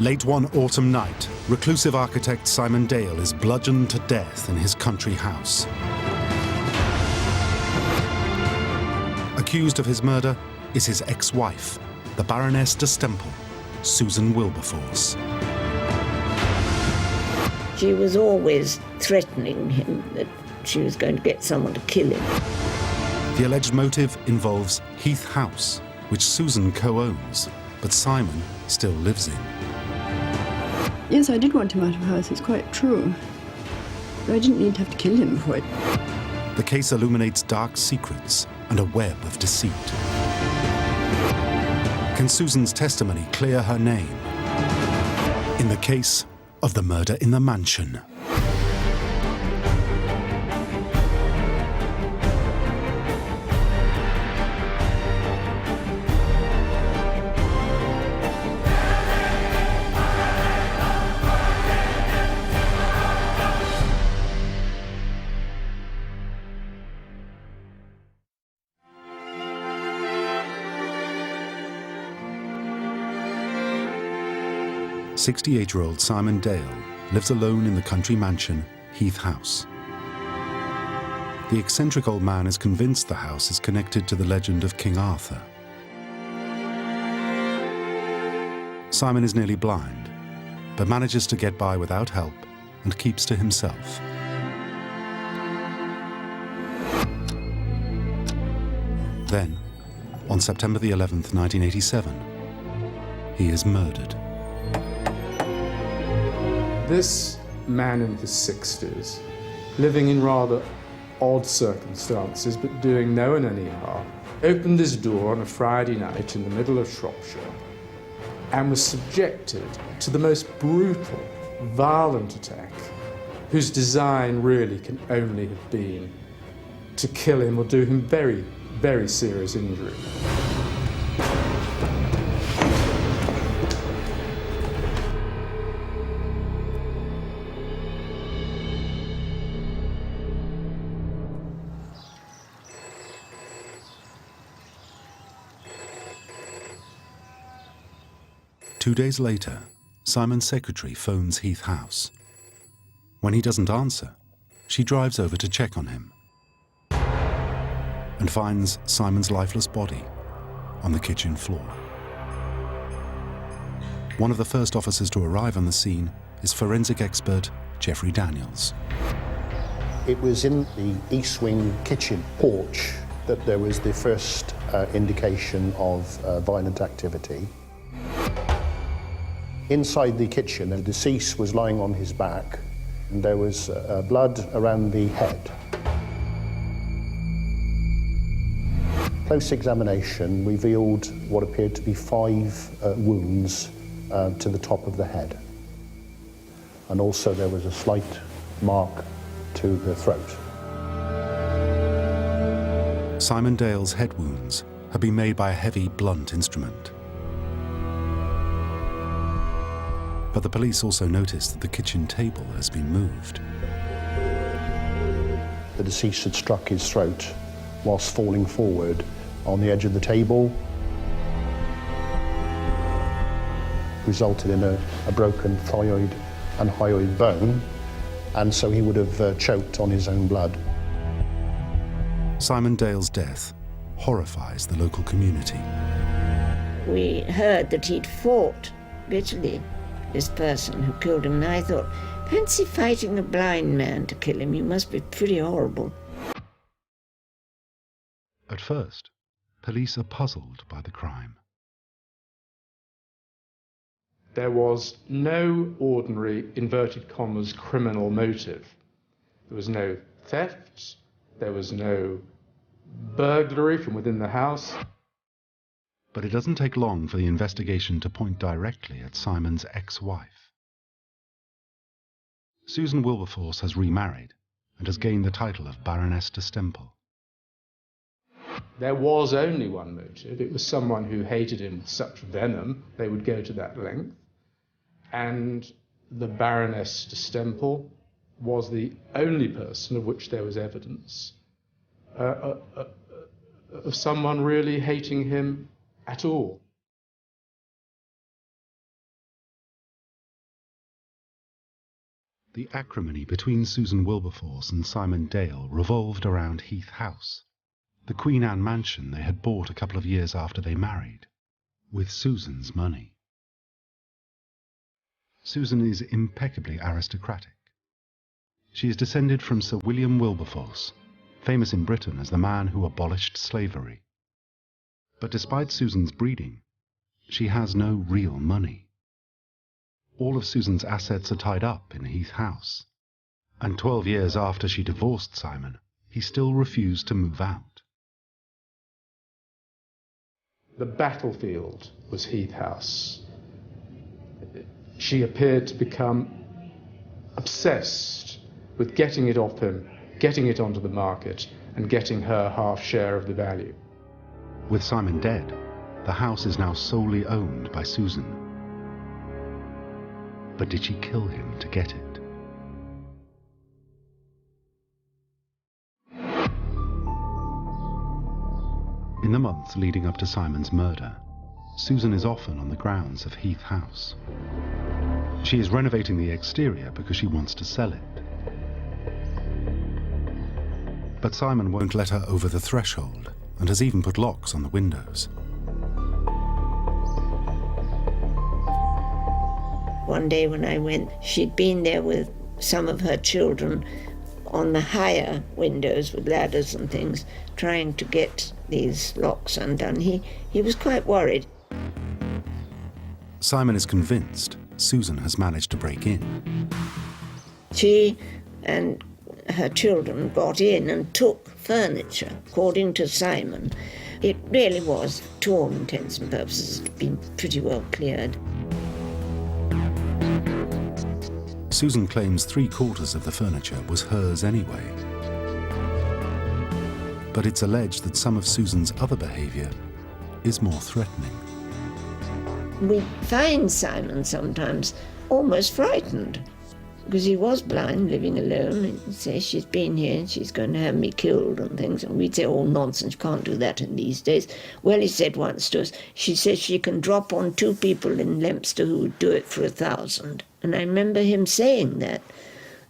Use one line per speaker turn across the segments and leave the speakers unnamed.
Late one autumn night, reclusive architect Simon Dale is bludgeoned to death in his country house. Accused of his murder is his ex-wife, the Baroness de Stempel, Susan Wilberforce.
She was always threatening him that she was going to get someone to kill him.
The alleged motive involves Heath House, which Susan co-owns, but Simon still lives in.
Yes, I did want him out of the house, it's quite true. But I didn't need to have to kill him for it.
The case illuminates dark secrets and a web of deceit. Can Susan's testimony clear her name? In the case of the murder in the mansion. "68-year-old Simon Dale lives alone in the country mansion, Heath House. The eccentric old man is convinced the house is connected to the legend of King Arthur. Simon is nearly blind, but manages to get by without help and keeps to himself. Then, on September the 11th, 1987, he is murdered.
This man in his 60s, living in rather odd circumstances but doing no one any harm, opened his door on a Friday night in the middle of Shropshire and was subjected to the most brutal, violent attack, whose design really can only have been to kill him or do him very, very serious injury.
Two days later, Simon's secretary phones Heath House. When he doesn't answer, she drives over to check on him and finds Simon's lifeless body on the kitchen floor. One of the first officers to arrive on the scene is forensic expert Geoffrey Daniels.
It was in the east wing kitchen porch that there was the first indication of violent activity. Inside the kitchen, the deceased was lying on his back, and there was blood around the head. Close examination revealed what appeared to be 5 wounds to the top of the head. And also there was a slight mark to the throat.
Simon Dale's head wounds have been made by a heavy, blunt instrument. But the police also noticed that the kitchen table has been moved.
The deceased had struck his throat whilst falling forward on the edge of the table, resulted in a broken thyroid and hyoid bone, and so he would have choked on his own blood.
Simon Dale's death horrifies the local community.
We heard that he'd fought bitterly, this person who killed him, and I thought, fancy fighting a blind man to kill him, you must be pretty horrible.
At first, police are puzzled by the crime.
There was no ordinary, inverted commas, criminal motive. There was no theft, there was no burglary from within the house.
But it doesn't take long for the investigation to point directly at Simon's ex-wife. Susan Wilberforce has remarried and has gained the title of Baroness de Stempel.
There was only one motive. It was someone who hated him with such venom, they would go to that length. And the Baroness de Stempel was the only person of which there was evidence of someone really hating him at all.
The acrimony between Susan Wilberforce and Simon Dale revolved around Heath House, the Queen Anne mansion they had bought a couple of years after they married, with Susan's money. Susan is impeccably aristocratic. She is descended from Sir William Wilberforce, famous in Britain as the man who abolished slavery. But despite Susan's breeding, she has no real money. All of Susan's assets are tied up in Heath House, and 12 years after she divorced Simon, he still refused to move out.
The battlefield was Heath House. She appeared to become obsessed with getting it off him, getting it onto the market, and getting her half share of the value.
With Simon dead, the house is now solely owned by Susan. But did she kill him to get it? In the months leading up to Simon's murder, Susan is often on the grounds of Heath House. She is renovating the exterior because she wants to sell it. But Simon won't let her over the threshold and has even put locks on the windows.
One day when I went, she'd been there with some of her children on the higher windows with ladders and things, trying to get these locks undone. He was quite worried.
Simon is convinced Susan has managed to break in.
She and her children got in and took furniture, according to Simon. It really was, to all intents and purposes, been pretty well cleared.
Susan claims 3/4 of the furniture was hers anyway. But it's alleged that some of Susan's other behaviour is more threatening.
We find Simon sometimes almost frightened, because he was blind, living alone, and he'd say, she's been here and she's going to have me killed and things, and we'd say, oh, nonsense, you can't do that in these days. Well, he said once to us, she says she can drop on 2 people in Leinster who would do it for 1,000. And I remember him saying that,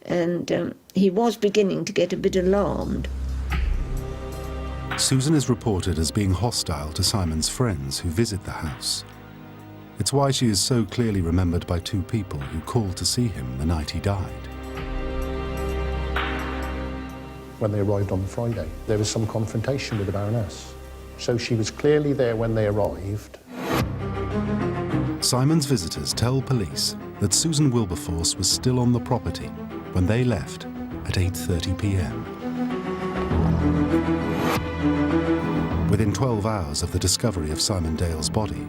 and he was beginning to get a bit alarmed.
Susan is reported as being hostile to Simon's friends who visit the house. It's why she is so clearly remembered by 2 people who called to see him the night he died.
When they arrived on the Friday, there was some confrontation with the Baroness. So she was clearly there when they arrived.
Simon's visitors tell police that Susan Wilberforce was still on the property when they left at 8:30 p.m. Within 12 hours of the discovery of Simon Dale's body,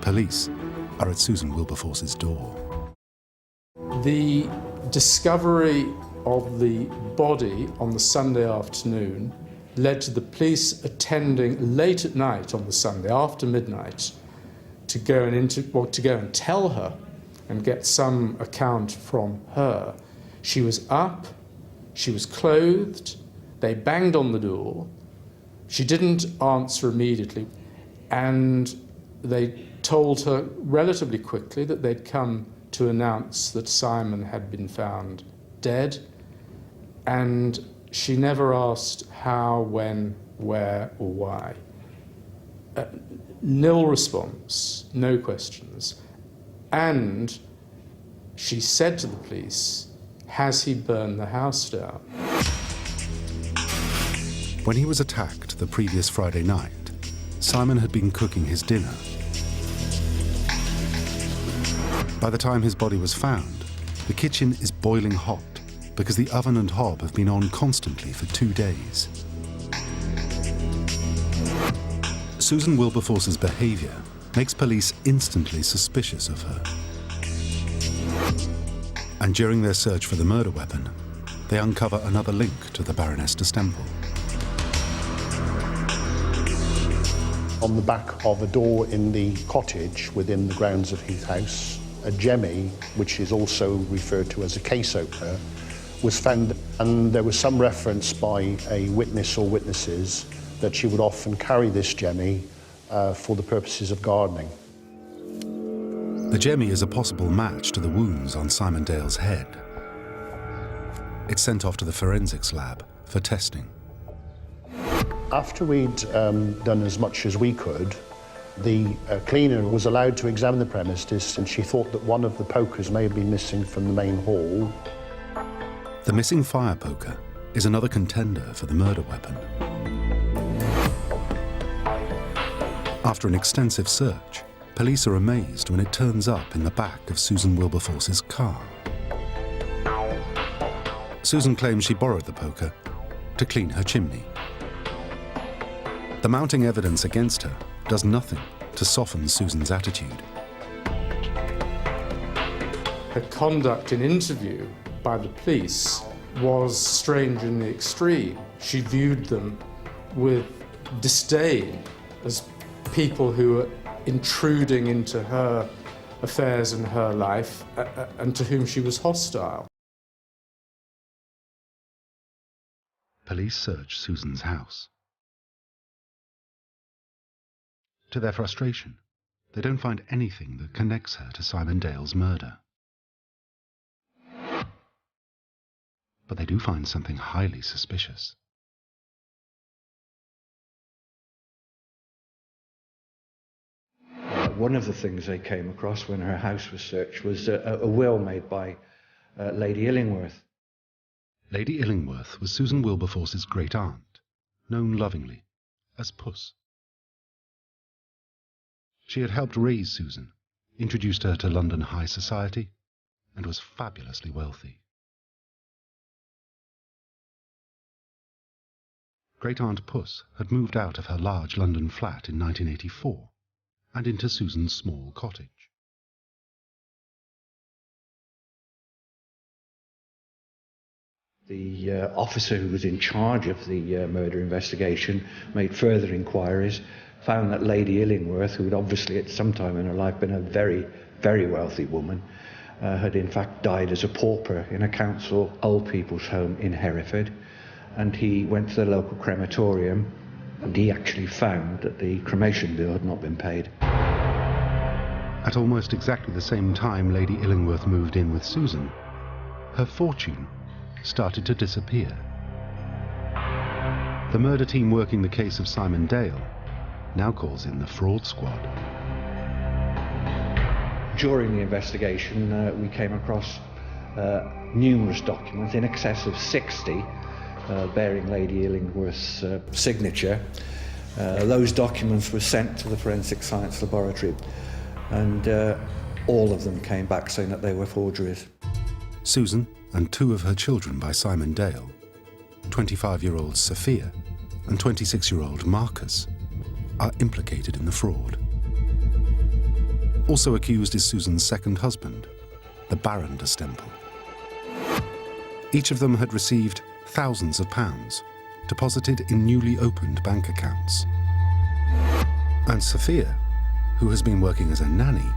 police are at Susan Wilberforce's door.
The discovery of the body on the Sunday afternoon led to the police attending late at night on the Sunday, after midnight, to go and tell her and get some account from her. She was up, she was clothed, they banged on the door, she didn't answer immediately, and they told her relatively quickly that they'd come to announce that Simon had been found dead, and she never asked how, when, where, or why. Nil response, no questions. And she said to the police, has he burned the house down?
When he was attacked the previous Friday night, Simon had been cooking his dinner. By the time his body was found, the kitchen is boiling hot because the oven and hob have been on constantly for 2 days. Susan Wilberforce's behaviour makes police instantly suspicious of her. And during their search for the murder weapon, they uncover another link to the Baroness de Stempel.
On the back of a door in the cottage within the grounds of Heath House, a jemmy, which is also referred to as a case opener, was found, and there was some reference by a witness or witnesses that she would often carry this jemmy for the purposes of gardening.
The jemmy is a possible match to the wounds on Simon Dale's head. It's sent off to the forensics lab for testing.
After we'd done as much as we could, the cleaner was allowed to examine the premises, and she thought that one of the pokers may have been missing from the main hall.
The missing fire poker is another contender for the murder weapon. After an extensive search, police are amazed when it turns up in the back of Susan Wilberforce's car. Susan claims she borrowed the poker to clean her chimney. The mounting evidence against her does nothing to soften Susan's attitude.
Her conduct in interview by the police was strange in the extreme. She viewed them with disdain as people who were intruding into her affairs and her life, and to whom she was hostile.
Police search Susan's house. To their frustration, they don't find anything that connects her to Simon Dale's murder. But they do find something highly suspicious.
One of the things they came across when her house was searched was a will made by Lady Illingworth.
Lady Illingworth was Susan Wilberforce's great-aunt, known lovingly as Puss. She had helped raise Susan, introduced her to London high society, and was fabulously wealthy. Great-aunt Puss had moved out of her large London flat in 1984 and into Susan's small cottage.
The officer who was in charge of the murder investigation made further inquiries, found that Lady Illingworth, who had obviously at some time in her life been a very, very wealthy woman, had in fact died as a pauper in a council old people's home in Hereford. And he went to the local crematorium, and he actually found that the cremation bill had not been paid.
At almost exactly the same time Lady Illingworth moved in with Susan, her fortune started to disappear. The murder team working the case of Simon Dale now calls in the fraud squad.
During the investigation, we came across numerous documents, in excess of 60, bearing Lady Illingworth's signature. Those documents were sent to the Forensic Science Laboratory, and all of them came back saying that they were forgeries.
Susan and two of her children by Simon Dale, 25-year-old Sophia and 26-year-old Marcus, are implicated in the fraud. Also accused is Susan's second husband, the Baron de Stempel. Each of them had received thousands of pounds deposited in newly opened bank accounts. And Sophia, who has been working as a nanny,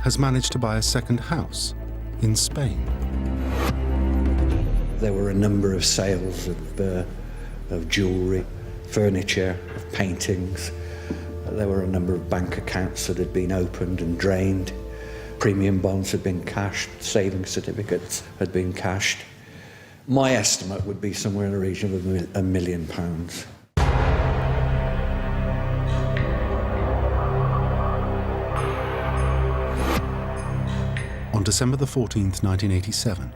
has managed to buy a second house in Spain.
There were a number of sales of jewellery, furniture, of paintings. There were a number of bank accounts that had been opened and drained. Premium bonds had been cashed, savings certificates had been cashed. My estimate would be somewhere in the region of £1 million.
On December the 14th, 1987,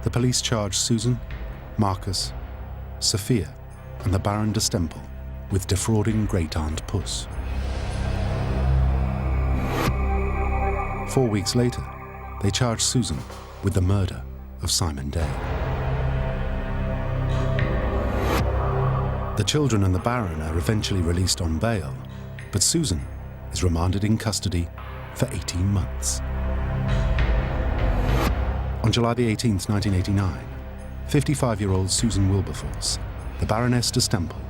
the police charged Susan, Marcus, Sophia and the Baron de Stempel with defrauding great-aunt Puss. 4 weeks later, they charged Susan with the murder of Simon Dale. The children and the Baron are eventually released on bail, but Susan is remanded in custody for 18 months. On July the 18th, 1989, 55-year-old Susan Wilberforce, the Baroness de Stempel,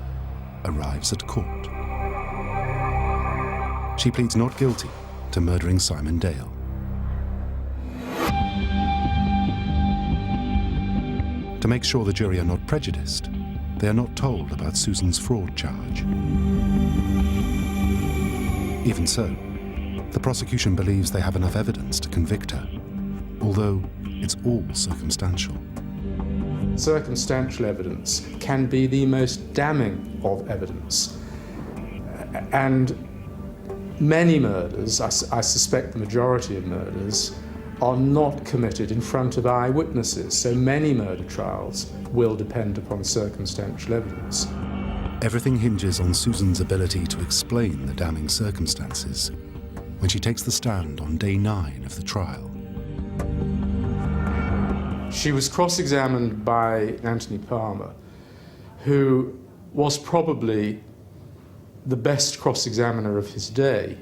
arrives at court. She pleads not guilty to murdering Simon Dale. To make sure the jury are not prejudiced, they are not told about Susan's fraud charge. Even so, the prosecution believes they have enough evidence to convict her, although it's all circumstantial.
circumstantial evidence can be the most damning of evidence. And many murders, I suspect the majority of murders, are not committed in front of eyewitnesses. So many murder trials will depend upon circumstantial evidence.
Everything hinges on Susan's ability to explain the damning circumstances when she takes the stand on day 9 of the trial.
She was cross-examined by Anthony Palmer, who was probably the best cross-examiner of his day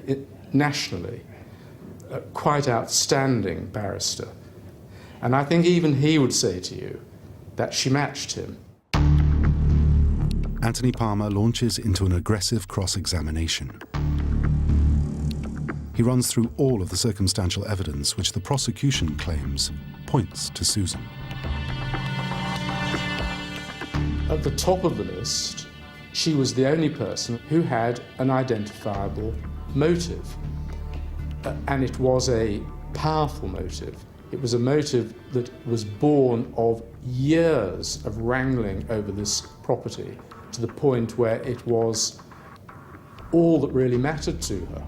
nationally, a quite outstanding barrister. And I think even he would say to you that she matched him.
Anthony Palmer launches into an aggressive cross-examination. He runs through all of the circumstantial evidence which the prosecution claims points to Susan.
At the top of the list, she was the only person who had an identifiable motive. And it was a powerful motive. It was a motive that was born of years of wrangling over this property, to the point where it was all that really mattered to her.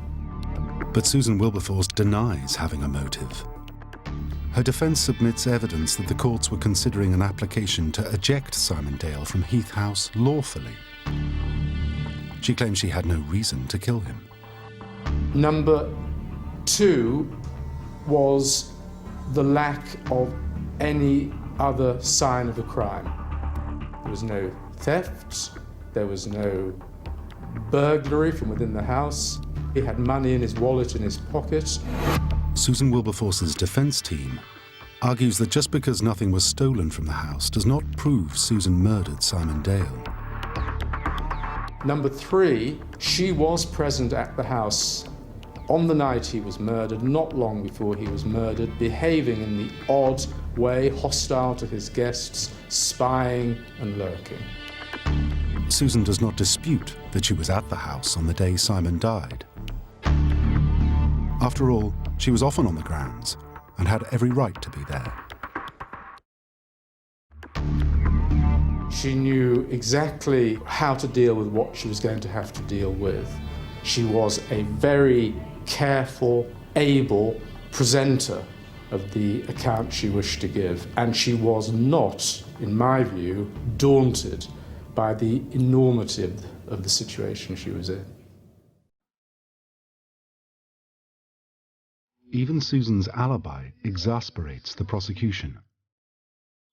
But Susan Wilberforce denies having a motive. Her defence submits evidence that the courts were considering an application to eject Simon Dale from Heath House lawfully. She claims she had no reason to kill him.
Number 2 was the lack of any other sign of a crime. There was no theft, there was no burglary from within the house. He had money in his wallet, in his pocket.
Susan Wilberforce's defence team argues that just because nothing was stolen from the house does not prove Susan murdered Simon Dale.
Number 3, she was present at the house on the night he was murdered, not long before he was murdered, behaving in the odd way, hostile to his guests, spying and lurking.
Susan does not dispute that she was at the house on the day Simon died. After all, she was often on the grounds and had every right to be there.
She knew exactly how to deal with what she was going to have to deal with. She was a very careful, able presenter of the account she wished to give, and she was not, in my view, daunted by the enormity of the situation she was in.
Even Susan's alibi exasperates the prosecution.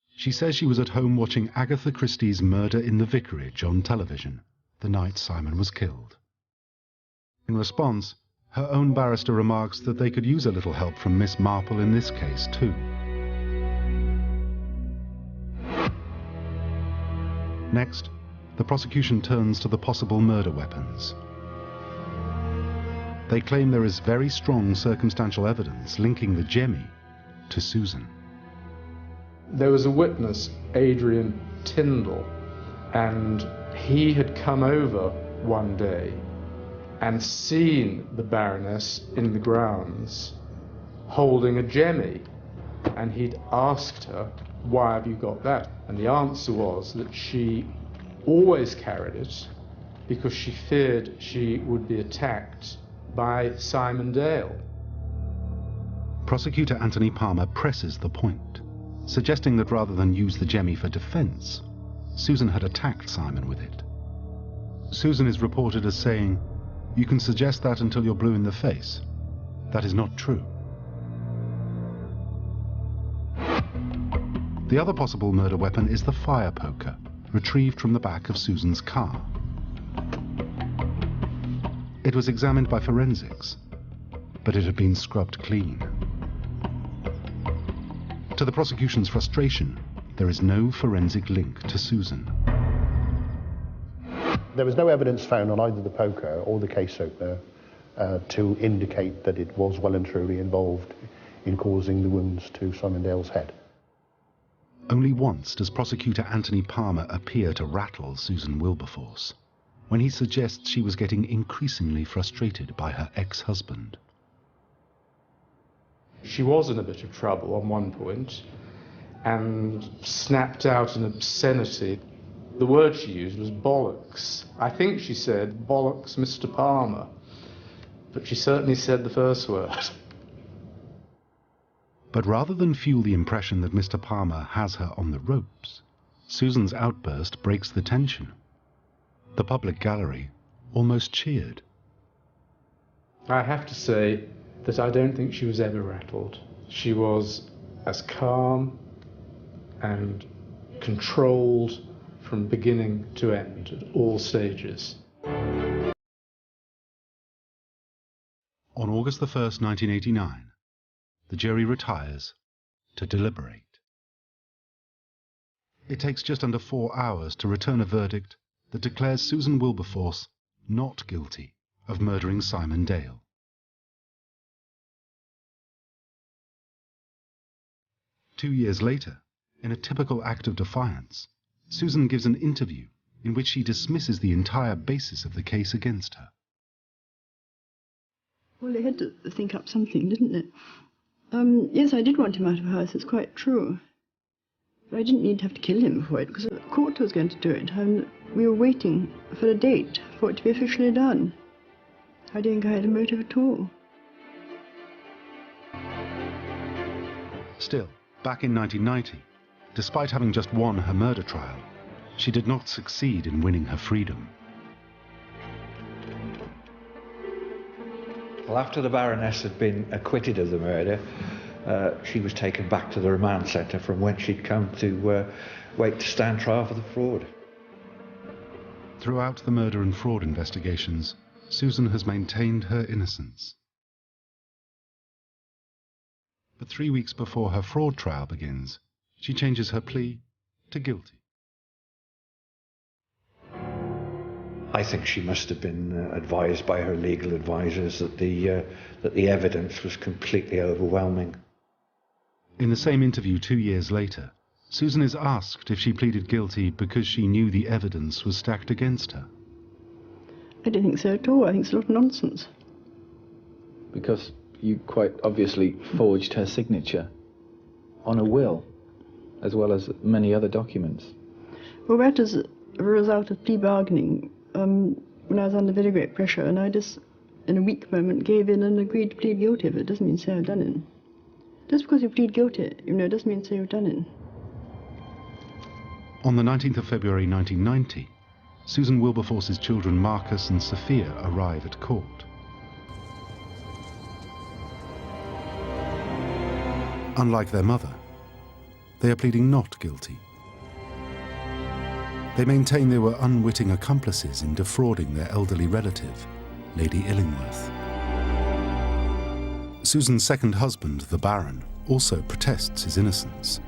She says she was at home watching Agatha Christie's Murder in the Vicarage on television the night Simon was killed. In response, her own barrister remarks that they could use a little help from Miss Marple in this case too. Next, the prosecution turns to the possible murder weapons. They claim there is very strong circumstantial evidence linking the jemmy to Susan.
There was a witness, Adrian Tyndall, and he had come over one day and seen the Baroness in the grounds holding a jemmy, and he'd asked her, "Why have you got that?" And the answer was that she always carried it because she feared she would be attacked by Simon Dale.
Prosecutor Anthony Palmer presses the point, suggesting that rather than use the jemmy for defence, Susan had attacked Simon with it. Susan is reported as saying, "You can suggest that until you're blue in the face. That is not true." The other possible murder weapon is the fire poker, retrieved from the back of Susan's car. It was examined by forensics, but it had been scrubbed clean. To the prosecution's frustration, there is no forensic link to Susan.
There was no evidence found on either the poker or the case opener to indicate that it was well and truly involved in causing the wounds to Simon Dale's head.
Only once does prosecutor Anthony Palmer appear to rattle Susan Wilberforce, when he suggests she was getting increasingly frustrated by her ex-husband.
She was in a bit of trouble on one point, and snapped out an obscenity. The word she used was bollocks. I think she said, "Bollocks, Mr. Palmer." But she certainly said the first word.
But rather than fuel the impression that Mr. Palmer has her on the ropes, Susan's outburst breaks the tension. The public gallery almost cheered.
I have to say that I don't think she was ever rattled. She was as calm and controlled from beginning to end at all stages.
On August the 1st, 1989, the jury retires to deliberate. It takes just under 4 hours to return a verdict that declares Susan Wilberforce not guilty of murdering Simon Dale. Two years later, in a typical act of defiance, Susan gives an interview in which she dismisses the entire basis of the case against her.
Well, they had to think up something, didn't they? Yes, I did want him out of the house, it's quite true. But I didn't need to have to kill him for it, because the court was going to do it, and we were waiting for a date for it to be officially done. I didn't think I had a motive at all.
Still, back in 1990, despite having just won her murder trial, she did not succeed in winning her freedom.
Well, after the Baroness had been acquitted of the murder, she was taken back to the remand centre from whence she'd come to wait to stand trial for the fraud.
Throughout the murder and fraud investigations, Susan has maintained her innocence. But 3 weeks before her fraud trial begins, she changes her plea to guilty.
I think she must have been advised by her legal advisors that the evidence was completely overwhelming.
In the same interview 2 years later, Susan is asked if she pleaded guilty because she knew the evidence was stacked against her.
I don't think so at all. I think it's a lot of nonsense.
Because you quite obviously forged her signature on a will, as well as many other documents.
Well, that is a result of plea bargaining when I was under very great pressure, and I just, in a weak moment, gave in and agreed to plead guilty. But it doesn't mean say I've done it. Just because you plead guilty, it doesn't mean say you've done it.
On the 19th of February 1990, Susan Wilberforce's children Marcus and Sophia arrive at court. Unlike their mother, they are pleading not guilty. They maintain they were unwitting accomplices in defrauding their elderly relative, Lady Illingworth. Susan's second husband, the Baron, also protests his innocence.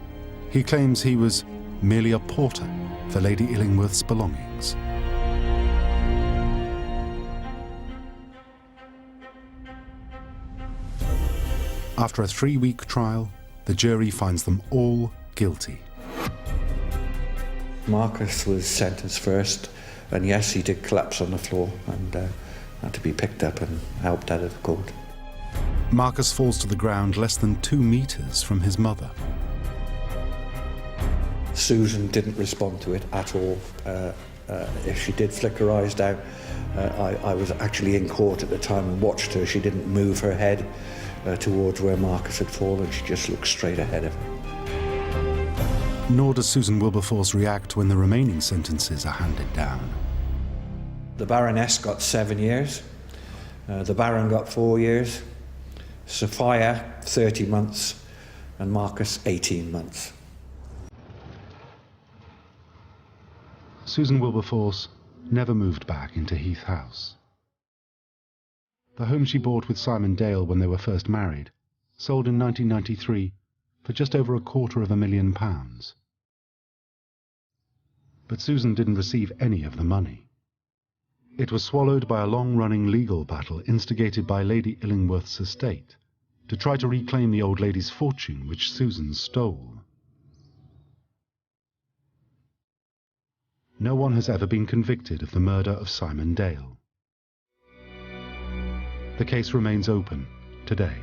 He claims he was merely a porter for Lady Illingworth's belongings. After a 3-week trial, the jury finds them all guilty.
Marcus was sentenced first, and yes, he did collapse on the floor and had to be picked up and helped out of the court.
Marcus falls to the ground less than 2 meters from his mother.
Susan didn't respond to it at all. If she did flick her eyes down, I was actually in court at the time and watched her. She didn't move her head towards where Marcus had fallen. She just looked straight ahead of her.
Nor does Susan Wilberforce react when the remaining sentences are handed down.
The Baroness got 7 years. The Baron got 4 years. Sophia, 30 months. And Marcus, 18 months.
Susan Wilberforce never moved back into Heath House. The home she bought with Simon Dale when they were first married sold in 1993 for just over £250,000. But Susan didn't receive any of the money. It was swallowed by a long-running legal battle instigated by Lady Illingworth's estate to try to reclaim the old lady's fortune which Susan stole. No one has ever been convicted of the murder of Simon Dale. The case remains open today.